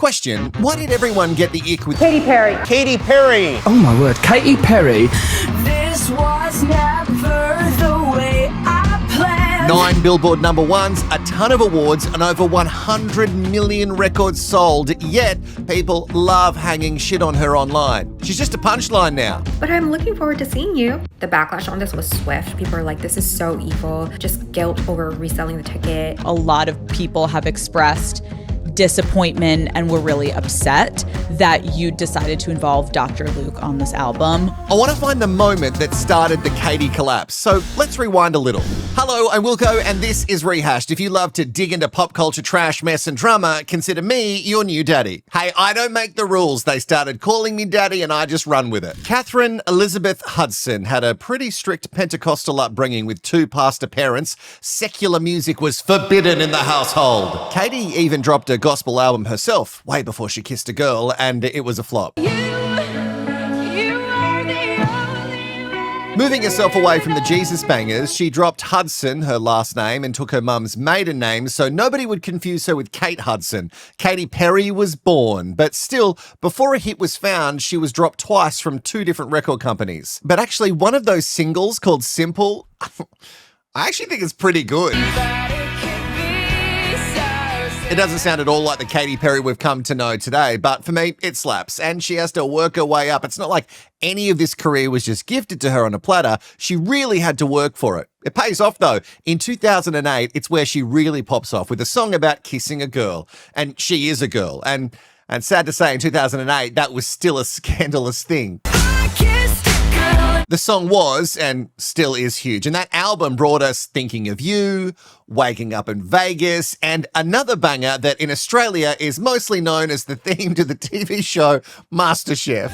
Question, why did everyone get the ick with Katy Perry. Katy Perry. Oh my word, Katy Perry. This was never the way I planned. 9 Billboard number ones, a ton of awards, and over 100 million records sold, yet people love hanging shit on her online. She's just a punchline now. But I'm looking forward to seeing you. The backlash on this was swift. People are like, this is so evil. Just guilt over reselling the ticket. A lot of people have expressed disappointment and were really upset that you decided to involve Dr. Luke on this album. I want to find the moment that started the Katy collapse, so let's rewind a little. Hello, I'm Wilko, and this is Rehashed. If you love to dig into pop culture trash, mess, and drama, consider me your new daddy. Hey, I don't make the rules. They started calling me daddy, and I just run with it. Catherine Elizabeth Hudson had a pretty strict Pentecostal upbringing with 2 pastor parents. Secular music was forbidden in the household. Katy even dropped a gospel album herself way before she kissed a girl, and it was a flop. Moving herself away from the Jesus bangers, she dropped Hudson, her last name, and took her mum's maiden name so nobody would confuse her with Kate Hudson. Katy Perry was born, but still, before a hit was found, she was dropped twice from 2 different record companies. But actually, one of those singles called Simple, I actually think it's pretty good. It doesn't sound at all like the Katy Perry we've come to know today, but for me, it slaps, and she has to work her way up. It's not like any of this career was just gifted to her on a platter. She really had to work for it. It pays off, though. In 2008, it's where she really pops off with a song about kissing a girl, and she is a girl. And sad to say, in 2008, that was still a scandalous thing. The song was, and still is, huge, and that album brought us Thinking of You, Waking Up in Vegas, and another banger that in Australia is mostly known as the theme to the TV show MasterChef.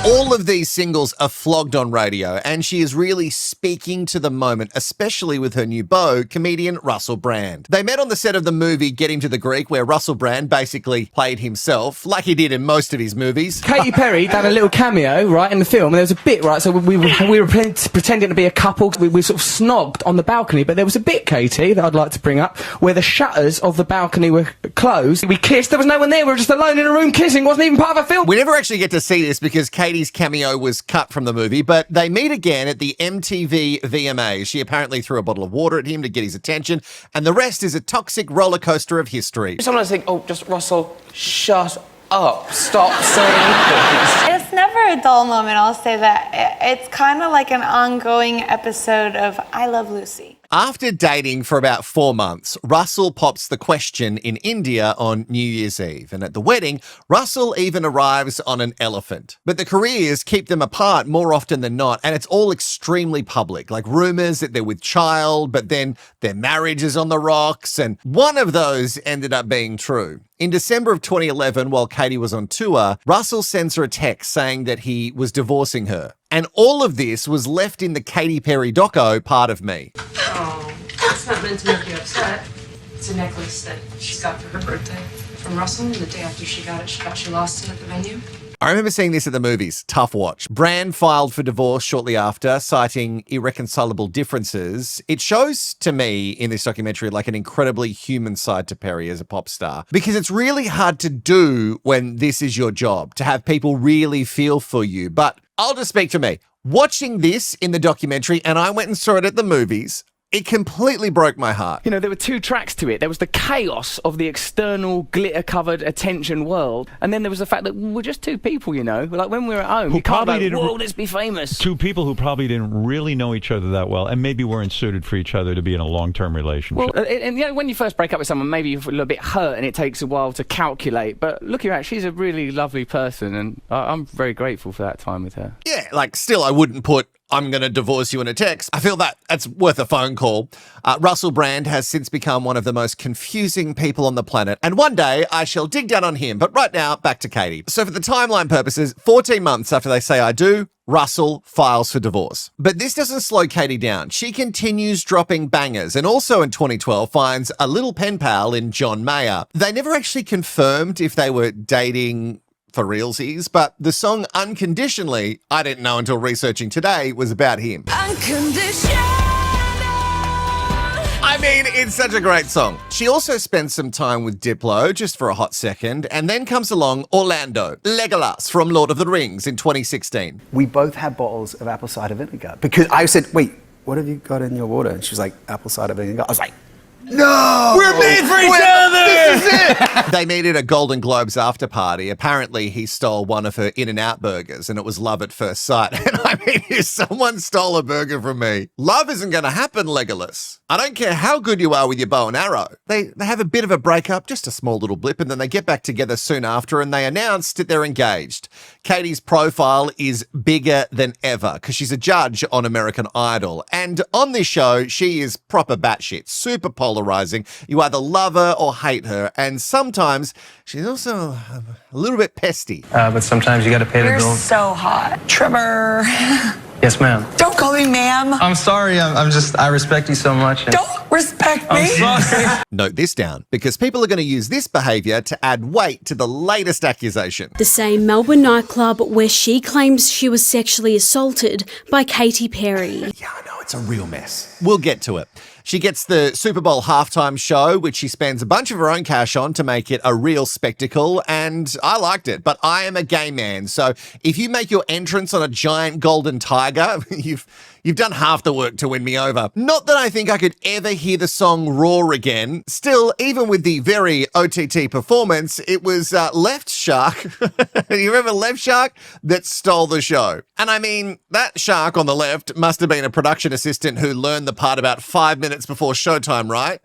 All of these singles are flogged on radio, and she is really speaking to the moment, especially with her new beau, comedian Russell Brand. They met on the set of the movie Get Him to the Greek, where Russell Brand basically played himself, like he did in most of his movies. Katy Perry done a little cameo, right, in the film, and there was a bit, right, so we were pretending to be a couple. We sort of snogged on the balcony, but there was a bit, Katy, that I'd like to bring up, where the shutters of the balcony were closed. We kissed, there was no one there, we were just alone in a room kissing, wasn't even part of a film. We never actually get to see this because Katy's cameo was cut from the movie, but they meet again at the MTV VMAs. She apparently threw a bottle of water at him to get his attention, and the rest is a toxic roller coaster of history. Sometimes I think, oh, just Russell, shut up. Stop saying things. It's never a dull moment, I'll say that. It's kind of like an ongoing episode of I Love Lucy. After dating for about 4 months, Russell pops the question in India on New Year's Eve. And at the wedding, Russell even arrives on an elephant. But the careers keep them apart more often than not, and it's all extremely public, like rumors that they're with child, but then their marriage is on the rocks, and one of those ended up being true. In December of 2011, while Katy was on tour, Russell sends her a text saying that he was divorcing her. And all of this was left in the Katy Perry doco, Part of Me. Oh, it's not meant to make you upset. It's a necklace that she got for her birthday from Russell. The day after she got it, she thought she lost it at the venue. I remember seeing this at the movies. Tough watch. Brand filed for divorce shortly after, citing irreconcilable differences. It shows to me in this documentary like an incredibly human side to Perry as a pop star, because it's really hard to do when this is your job, to have people really feel for you. But I'll just speak for me. Watching this in the documentary, and I went and saw it at the movies, it completely broke my heart. You know, there were 2 tracks to it. There was the chaos of the external glitter-covered attention world, and then there was the fact that we're just 2 people, you know? Like, when we were at home, who you can't probably go, whoa, let's be famous. 2 people who probably didn't really know each other that well, and maybe weren't suited for each other to be in a long-term relationship. Well, and you know, when you first break up with someone, maybe you're a little bit hurt, and it takes a while to calculate, but looking at her, she's a really lovely person, and I'm very grateful for that time with her. Yeah, like, still, I wouldn't put I'm going to divorce you in a text. I feel that's worth a phone call. Russell Brand has since become one of the most confusing people on the planet, and one day I shall dig down on him. But right now, back to Katy. So for the timeline purposes, 14 months after they say I do, Russell files for divorce. But this doesn't slow Katy down. She continues dropping bangers, and also in 2012 finds a little pen pal in John Mayer. They never actually confirmed if they were dating for realsies, but the song Unconditionally, I didn't know until researching today, was about him. Unconditional. I I mean, it's such a great song. She also spends some time with Diplo, just for a hot second, and then comes along Orlando, Legolas from Lord of the Rings in 2016. We both had bottles of apple cider vinegar because I said, wait, what have you got in your water? And she was like, apple cider vinegar. I was like, no! We're made for each other! This is it! They meet at a Golden Globes after party. Apparently, he stole one of her In-N-Out burgers, and it was love at first sight. And I mean, if someone stole a burger from me, love isn't going to happen, Legolas. I don't care how good you are with your bow and arrow. They have a bit of a breakup, just a small little blip, and then they get back together soon after, and they announced that they're engaged. Katy's profile is bigger than ever because she's a judge on American Idol. And on this show, she is proper batshit, super polarizing. You either love her or hate her. And sometimes she's also a little bit pesty. But sometimes you got to pay the bills. You're so hot. Trimmer. Yes, ma'am. Don't call me ma'am. I'm sorry. I respect you so much. Don't respect me. I'm sorry. Note this down because people are going to use this behavior to add weight to the latest accusation. The same Melbourne nightclub where she claims she was sexually assaulted by Katy Perry. Yeah, I know, it's a real mess. We'll get to it. She gets the Super Bowl halftime show, which she spends a bunch of her own cash on to make it a real spectacle, and I liked it, but I am a gay man, so if you make your entrance on a giant golden tiger, you've done half the work to win me over. Not that I think I could ever hear the song Roar again. Still, even with the very OTT performance, it was Left Shark, you remember Left Shark, that stole the show. And I mean, that shark on the left must have been a production assistant who learned the part about 5 minutes before showtime, right?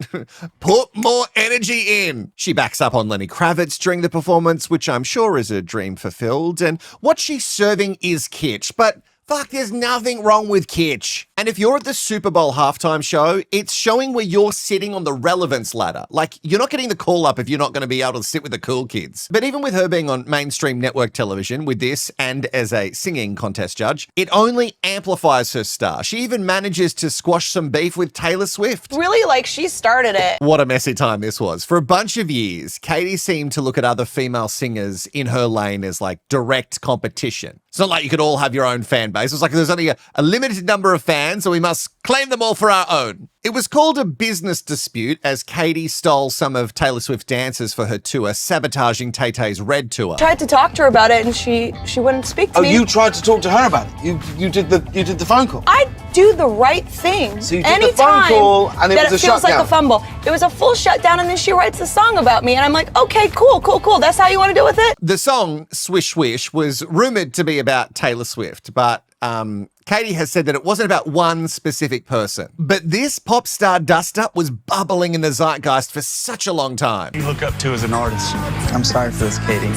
Put more energy in. She backs up on Lenny Kravitz during the performance, which I'm sure is a dream fulfilled. And what she's serving is kitsch, but fuck, there's nothing wrong with kitsch. And if you're at the Super Bowl halftime show, it's showing where you're sitting on the relevance ladder. Like, you're not getting the call up if you're not going to be able to sit with the cool kids. But even with her being on mainstream network television with this and as a singing contest judge, it only amplifies her star. She even manages to squash some beef with Taylor Swift. Really, like, she started it. What a messy time this was. For a bunch of years, Katy seemed to look at other female singers in her lane as like direct competition. It's not like you could all have your own fan base. It was like there's only a limited number of fans, so we must claim them all for our own. It was called a business dispute as Katy stole some of Taylor Swift's dancers for her tour, sabotaging Tay-Tay's Red tour. Tried to talk to her about it and she wouldn't speak to me. Oh, you tried to talk to her about it? You did the phone call? I do the right thing. So you did the phone call and it was a shutdown? That it feels like a fumble. It was a full shutdown and then she writes a song about me and I'm like, okay, cool. That's how you want to deal with it? The song Swish Swish was rumored to be about Taylor Swift, but Katy has said that it wasn't about one specific person. But this pop star dust-up was bubbling in the zeitgeist for such a long time. You look up to as an artist. I'm sorry for this, Katy.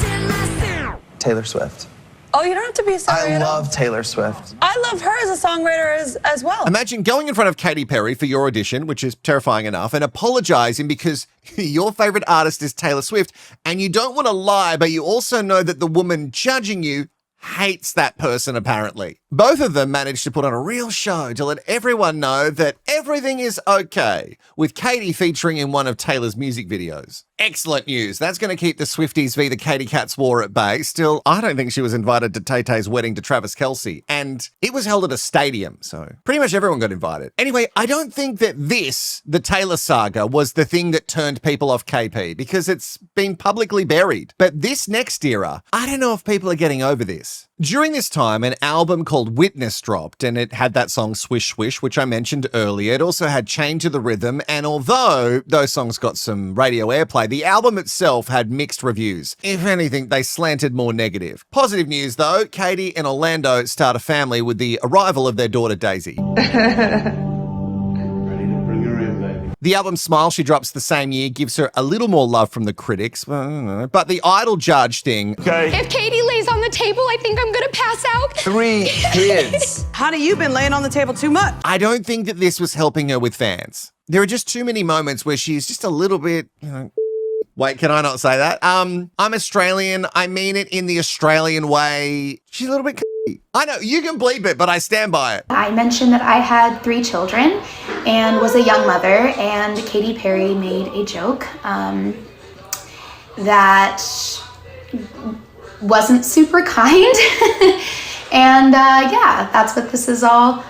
Taylor Swift. Oh, you don't have to be sorry. I love Taylor Swift. I love her as a songwriter as well. Imagine going in front of Katy Perry for your audition, which is terrifying enough, and apologizing because your favorite artist is Taylor Swift, and you don't want to lie, but you also know that the woman judging you hates that person, apparently. Both of them managed to put on a real show to let everyone know that everything is okay, with Katy featuring in one of Taylor's music videos. Excellent news. That's going to keep the Swifties v. the Katy Cats war at bay. Still, I don't think she was invited to Tay-Tay's wedding to Travis Kelce, and it was held at a stadium, so pretty much everyone got invited. Anyway, I don't think that the Taylor saga, was the thing that turned people off KP, because it's been publicly buried. But this next era, I don't know if people are getting over this. During this time, an album called Witness dropped, and it had that song Swish Swish, which I mentioned earlier. It also had Chained to the Rhythm, and although those songs got some radio airplay, the album itself had mixed reviews. If anything, they slanted more negative. Positive news though, Katy and Orlando start a family with the arrival of their daughter Daisy. The album Smile she drops the same year gives her a little more love from the critics, but the Idol judge thing. Okay. If Katy lays on the table, I think I'm gonna pass out. 3 kids. Honey, you've been laying on the table too much. I don't think that this was helping her with fans. There are just too many moments where she's just a little bit, wait, can I not say that? I'm Australian. I mean it in the Australian way. She's a little bit I know, you can bleep it, but I stand by it. I mentioned that I had 3 children and was a young mother, and Katy Perry made a joke that wasn't super kind. And yeah, that's what this is all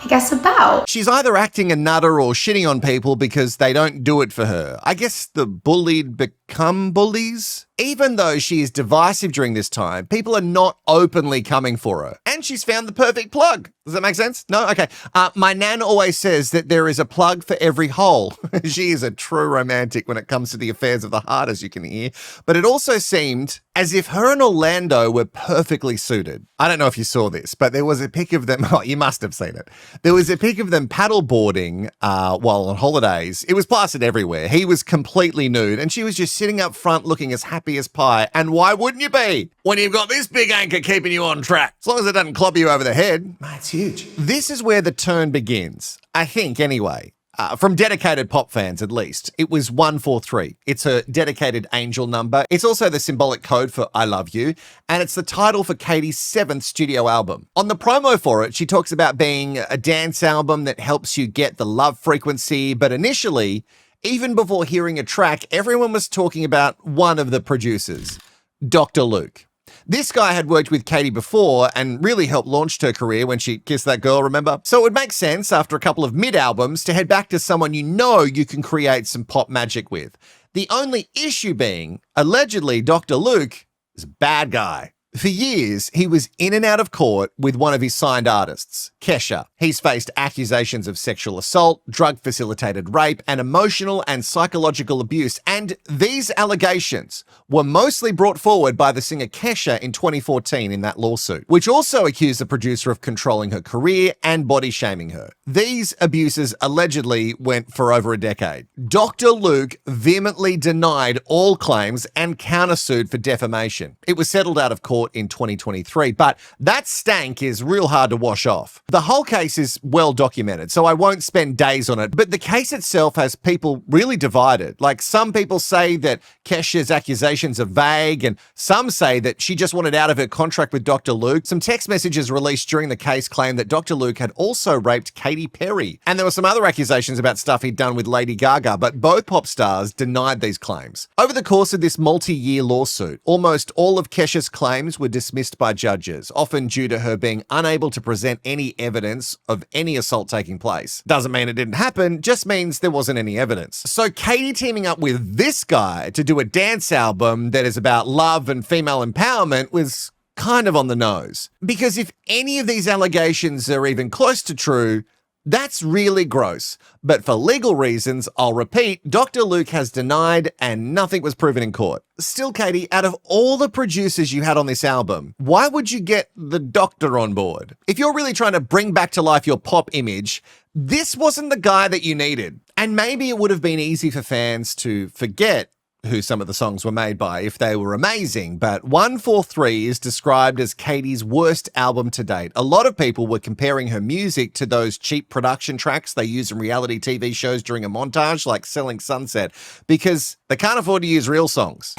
I guess, about? She's either acting a nutter or shitting on people because they don't do it for her. I guess the bullied become bullies. Even though she is divisive during this time, people are not openly coming for her. And she's found the perfect plug. Does that make sense? No? Okay. My nan always says that there is a plug for every hole. She is a true romantic when it comes to the affairs of the heart, as you can hear. But it also seemed as if her and Orlando were perfectly suited. I don't know if you saw this, but there was a pic of them. Oh, you must have seen it. There was a pic of them paddleboarding while on holidays. It was plastered everywhere. He was completely nude and she was just sitting up front looking as happy as pie. And why wouldn't you be when you've got this big anchor keeping you on track? As long as it doesn't club you over the head. It's huge. This is where the turn begins. I think, anyway. From dedicated pop fans, at least. It was 143. It's her dedicated angel number. It's also the symbolic code for I Love You, and it's the title for Katy's 7th studio album. On the promo for it, she talks about being a dance album that helps you get the love frequency, but initially, even before hearing a track, everyone was talking about one of the producers, Dr. Luke. This guy had worked with Katy before and really helped launch her career when she kissed that girl, remember? So it would make sense after a couple of mid-albums to head back to someone you know you can create some pop magic with. The only issue being, allegedly, Dr. Luke is a bad guy. For years, he was in and out of court with one of his signed artists, Kesha. He's faced accusations of sexual assault, drug-facilitated rape, and emotional and psychological abuse. And these allegations were mostly brought forward by the singer Kesha in 2014 in that lawsuit, which also accused the producer of controlling her career and body-shaming her. These abuses allegedly went for over a decade. Dr. Luke vehemently denied all claims and countersued for defamation. It was settled out of court in 2023, but that stank is real hard to wash off. The whole case is well documented, so I won't spend days on it, but the case itself has people really divided. Like, some people say that Kesha's accusations are vague, and some say that she just wanted out of her contract with Dr. Luke. Some text messages released during the case claim that Dr. Luke had also raped Katy Perry, and there were some other accusations about stuff he'd done with Lady Gaga, but both pop stars denied these claims. Over the course of this multi-year lawsuit, almost all of Kesha's claims were dismissed by judges, often due to her being unable to present any evidence of any assault taking place. Doesn't mean it didn't happen, just means there wasn't any evidence. So Katy teaming up with this guy to do a dance album that is about love and female empowerment was kind of on the nose. Because if any of these allegations are even close to true, that's really gross. But for legal reasons, I'll repeat, Dr. Luke has denied and nothing was proven in court. Still, Katy, out of all the producers you had on this album, why would you get the doctor on board? If you're really trying to bring back to life your pop image, this wasn't the guy that you needed. And maybe it would have been easy for fans to forget who some of the songs were made by if they were amazing, but 143 is described as Katy's worst album to date. A lot of people were comparing her music to those cheap production tracks they use in reality TV shows during a montage, like Selling Sunset, because they can't afford to use real songs.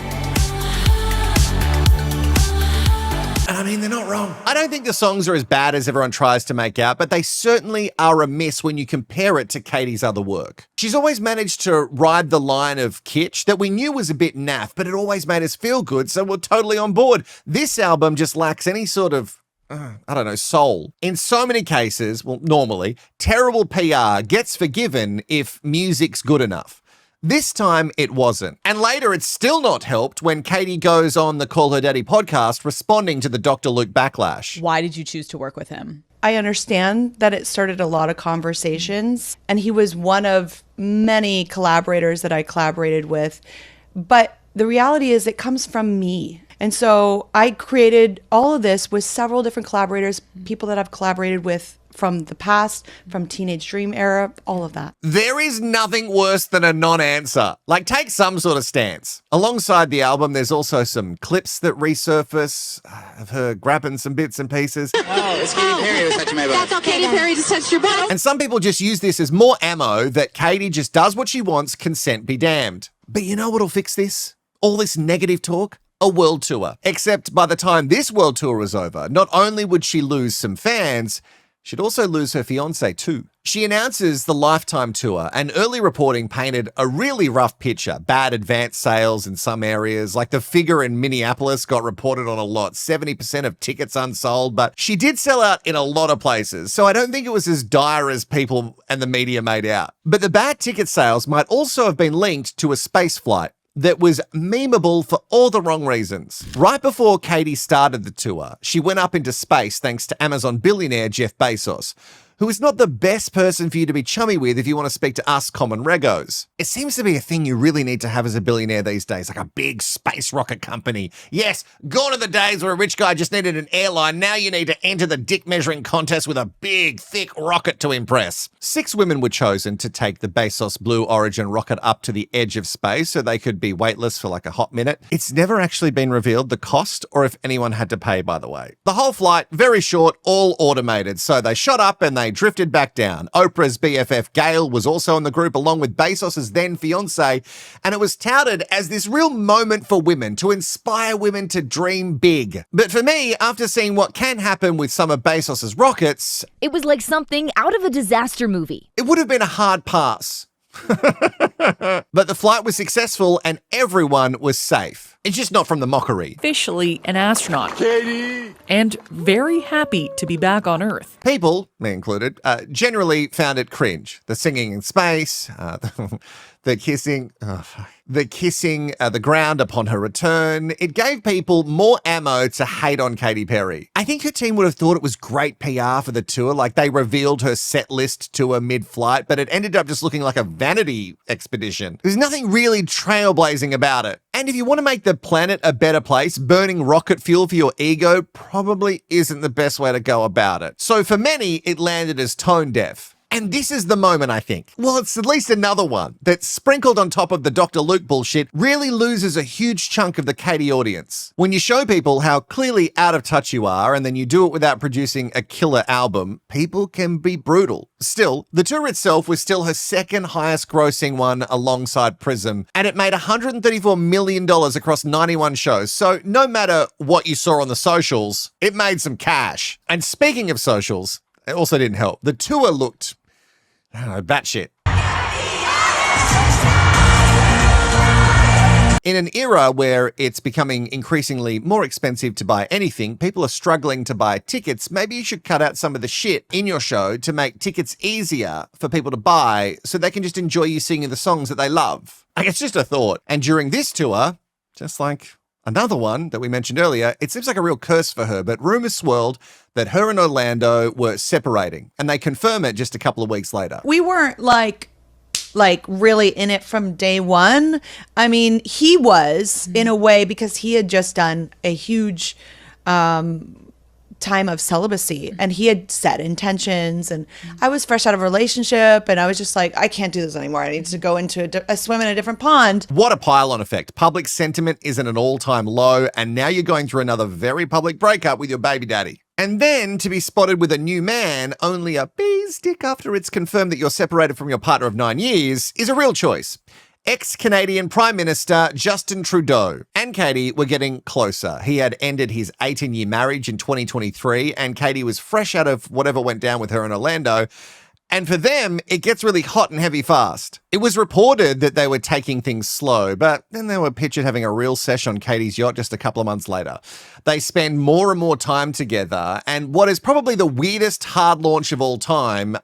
And I mean, they're not wrong. I don't think the songs are as bad as everyone tries to make out, but they certainly are a miss when you compare it to Katy's other work. She's always managed to ride the line of kitsch that we knew was a bit naff, but it always made us feel good, so we're totally on board. This album just lacks any sort of soul. In so many cases, well, normally, terrible PR gets forgiven if music's good enough. This time, it wasn't. And later, it's still not helped when Katy goes on the Call Her Daddy podcast responding to the Dr. Luke backlash. Why did you choose to work with him? I understand that it started a lot of conversations, and he was one of many collaborators that I collaborated with. But the reality is it comes from me. And so I created all of this with several different collaborators, people that I've collaborated with from the past, from Teenage Dream era, all of that. There is nothing worse than a non-answer. Like, take some sort of stance. Alongside the album, there's also some clips that resurface of her grabbing some bits and pieces. Oh, it's Katy Perry who's touching my butt. That's okay, Katy Perry just touched your butt. And some people just use this as more ammo that Katy just does what she wants, consent be damned. But you know what'll fix this? All this negative talk? A world tour. Except by the time this world tour is over, not only would she lose some fans, she'd also lose her fiance too. She announces the Lifetime Tour, and early reporting painted a really rough picture. Bad advance sales in some areas, like the figure in Minneapolis got reported on a lot, 70% of tickets unsold, but she did sell out in a lot of places, so I don't think it was as dire as people and the media made out. But the bad ticket sales might also have been linked to a space flight that was memeable for all the wrong reasons. Right before Katy started the tour, she went up into space thanks to Amazon billionaire Jeff Bezos, who is not the best person for you to be chummy with if you want to speak to us common regos. It seems to be a thing you really need to have as a billionaire these days, like a big space rocket company. Yes, gone are the days where a rich guy just needed an airline. Now you need to enter the dick measuring contest with a big, thick rocket to impress. 6 women were chosen to take the Bezos Blue Origin rocket up to the edge of space so they could be weightless for like a hot minute. It's never actually been revealed the cost or if anyone had to pay, by the way. The whole flight, very short, all automated. So they shot up and they drifted back down. Oprah's BFF Gail was also in the group along with Bezos's then fiance, and it was touted as this real moment for women to inspire women to dream big. But for me, after seeing what can happen with some of Bezos's rockets, it was like something out of a disaster movie. It would have been a hard pass. But the flight was successful and everyone was safe. It's just not from the mockery. Officially an astronaut. Katy! And very happy to be back on Earth. People, me included, generally found it cringe. The singing in space, the kissing, the ground upon her return. It gave people more ammo to hate on Katy Perry. I think her team would have thought it was great PR for the tour, like they revealed her set list to her mid-flight, but it ended up just looking like a vanity expedition. There's nothing really trailblazing about it. And if you want to make the planet a better place, burning rocket fuel for your ego probably isn't the best way to go about it. So for many, it landed as tone deaf. And this is the moment, I think. Well, it's at least another one that, sprinkled on top of the Dr. Luke bullshit, really loses a huge chunk of the Katy audience. When you show people how clearly out of touch you are, and then you do it without producing a killer album, people can be brutal. Still, the tour itself was still her second highest grossing one alongside Prism, and it made $134 million across 91 shows. So no matter what you saw on the socials, it made some cash. And speaking of socials, it also didn't help. The tour looked, I don't know, batshit. In an era where it's becoming increasingly more expensive to buy anything, people are struggling to buy tickets, maybe you should cut out some of the shit in your show to make tickets easier for people to buy so they can just enjoy you singing the songs that they love. Like, it's just a thought. And during this tour, just like another one that we mentioned earlier, it seems like a real curse for her, but rumors swirled that her and Orlando were separating, and they confirm it just a couple of weeks later. We weren't like really in it from day one. I mean, he was in a way because he had just done a huge time of celibacy and he had set intentions, and I was fresh out of a relationship and I was just like, I can't do this anymore. I need to go into a swim in a different pond. What a pile-on effect. Public sentiment is at an all-time low, and now you're going through another very public breakup with your baby daddy. And then to be spotted with a new man only a bee's dick after it's confirmed that you're separated from your partner of 9 years is a real choice. Ex-Canadian Prime Minister Justin Trudeau and Katy were getting closer. He had ended his 18-year marriage in 2023, and Katy was fresh out of whatever went down with her in Orlando. And for them, it gets really hot and heavy fast. It was reported that they were taking things slow, but then they were pictured having a real sesh on Katy's yacht just a couple of months later. They spend more and more time together, and what is probably the weirdest hard launch of all time,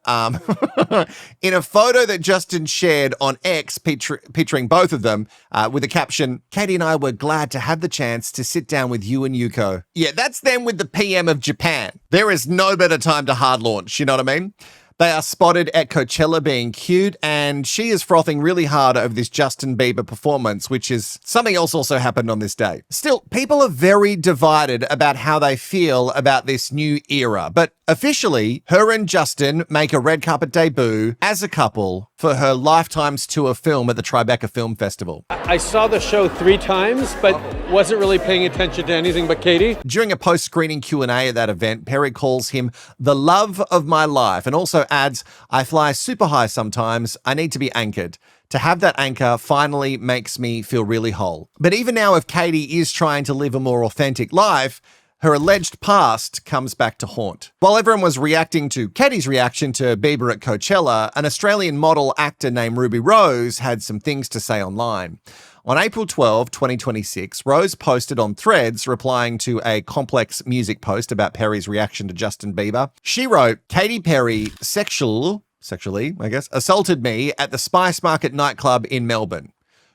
in a photo that Justin shared on X picturing both of them with the caption, "Katy and I were glad to have the chance to sit down with you and Wilko." Yeah, that's them with the PM of Japan. There is no better time to hard launch, you know what I mean? They are spotted at Coachella being cute, and she is frothing really hard over this Justin Bieber performance, which is something else also happened on this day. Still, people are very divided about how they feel about this new era, but officially, her and Justin make a red carpet debut as a couple for her Lifetime's tour film at the Tribeca Film Festival. I saw the show 3 times, but wasn't really paying attention to anything but Katy. During a post-screening Q&A at that event, Perry calls him the love of my life and also adds, "I fly super high sometimes. I need to be anchored. To have that anchor finally makes me feel really whole." But even now, if Katy is trying to live a more authentic life, her alleged past comes back to haunt. While everyone was reacting to Katy's reaction to Bieber at Coachella, an Australian model actor named Ruby Rose had some things to say online. On April 12, 2026, Rose posted on Threads replying to a Complex Music post about Perry's reaction to Justin Bieber. She wrote, Katy Perry sexually, I guess, assaulted me at the Spice Market nightclub in Melbourne.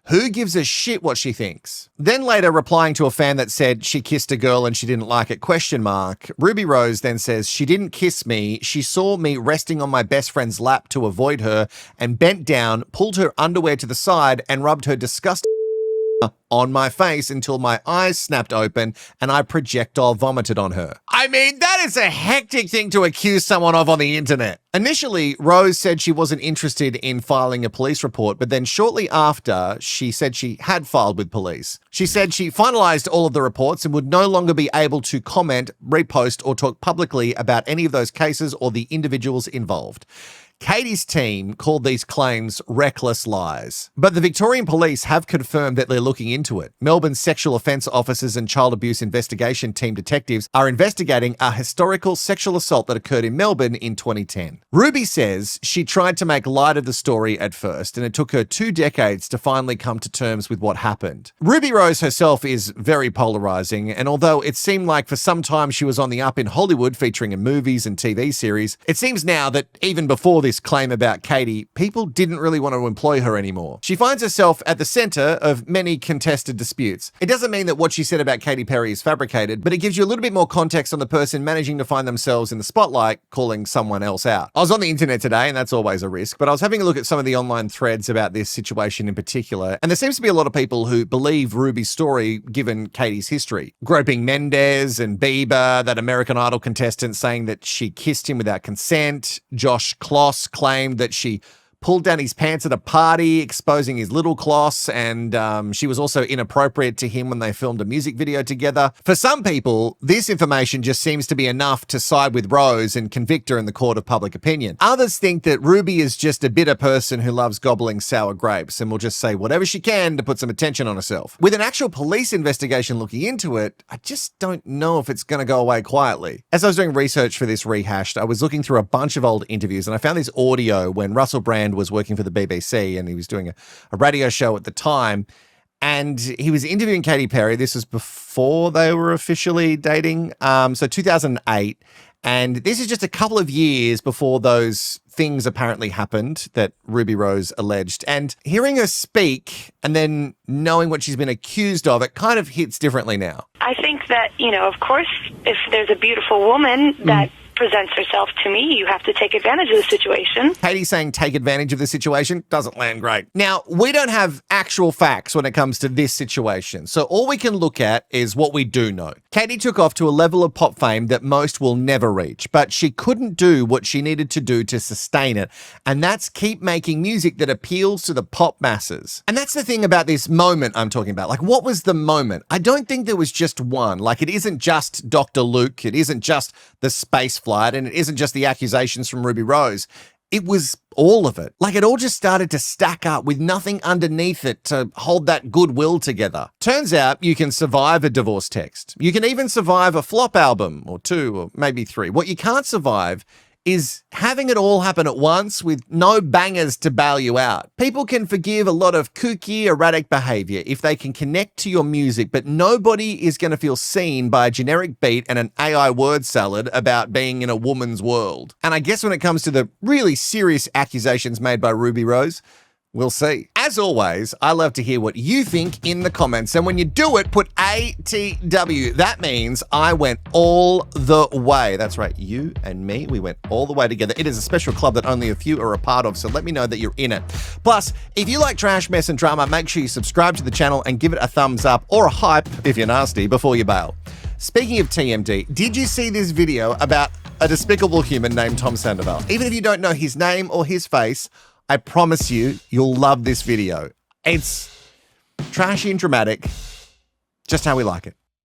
Who gives a shit what she thinks? Then later replying to a fan that said she kissed a girl and she didn't like it, Ruby Rose then says she didn't kiss me. She saw me resting on my best friend's lap to avoid her and bent down, pulled her underwear to the side and rubbed her disgusting on my face until my eyes snapped open and I projectile vomited on her. I mean, that is a hectic thing to accuse someone of on the internet. Initially, Rose said she wasn't interested in filing a police report, but then shortly after, she said she had filed with police. She said she finalized all of the reports and would no longer be able to comment, repost, or talk publicly about any of those cases or the individuals involved. Katy's team called these claims reckless lies. But the Victorian police have confirmed that they're looking into it. Melbourne's sexual offence officers and child abuse investigation team detectives are investigating a historical sexual assault that occurred in Melbourne in 2010. Ruby says she tried to make light of the story at first, and it took her 2 decades to finally come to terms with what happened. Ruby Rose herself is very polarising, and although it seemed like for some time she was on the up in Hollywood featuring in movies and TV series, it seems now that even before this claim about Katy, people didn't really want to employ her anymore. She finds herself at the center of many contested disputes. It doesn't mean that what she said about Katy Perry is fabricated, but it gives you a little bit more context on the person managing to find themselves in the spotlight, calling someone else out. I was on the internet today, and that's always a risk, but I was having a look at some of the online threads about this situation in particular, and there seems to be a lot of people who believe Ruby's story given Katy's history. Groping Mendes and Bieber, that American Idol contestant saying that she kissed him without consent. Josh Kloss claimed that she pulled down his pants at a party, exposing his little cloths, and she was also inappropriate to him when they filmed a music video together. For some people, this information just seems to be enough to side with Rose and convict her in the court of public opinion. Others think that Ruby is just a bitter person who loves gobbling sour grapes and will just say whatever she can to put some attention on herself. With an actual police investigation looking into it, I just don't know if it's going to go away quietly. As I was doing research for this Rehashed, I was looking through a bunch of old interviews and I found this audio when Russell Brand was working for the BBC and he was doing a radio show at the time, and he was interviewing Katy Perry. This was before they were officially dating, so 2008, and this is just a couple of years before those things apparently happened that Ruby Rose alleged. And hearing her speak and then knowing what she's been accused of, it kind of hits differently now. I think that, of course, if there's a beautiful woman that presents herself to me, you have to take advantage of the situation. Katy saying take advantage of the situation doesn't land great. Now, we don't have actual facts when it comes to this situation, so all we can look at is what we do know. Katy took off to a level of pop fame that most will never reach, but she couldn't do what she needed to do to sustain it, and that's keep making music that appeals to the pop masses. And that's the thing about this moment I'm talking about. Like, what was the moment? I don't think there was just one. Like, it isn't just Dr. Luke, it isn't just the space flight, and it isn't just the accusations from Ruby Rose. It was all of it. Like, it all just started to stack up with nothing underneath it to hold that goodwill together. Turns out you can survive a divorce text. You can even survive a flop album or 2 or maybe 3. What you can't survive is having it all happen at once with no bangers to bail you out. People can forgive a lot of kooky, erratic behavior if they can connect to your music, but nobody is going to feel seen by a generic beat and an AI word salad about being in a woman's world. And I guess when it comes to the really serious accusations made by Ruby Rose, we'll see. As always, I love to hear what you think in the comments. And when you do it, put ATW. That means I went all the way. That's right. You and me, we went all the way together. It is a special club that only a few are a part of, so let me know that you're in it. Plus, if you like trash, mess, and drama, make sure you subscribe to the channel and give it a thumbs up or a hype if you're nasty before you bail. Speaking of TMD, did you see this video about a despicable human named Tom Sandoval? Even if you don't know his name or his face, I promise you, you'll love this video. It's trashy and dramatic, just how we like it.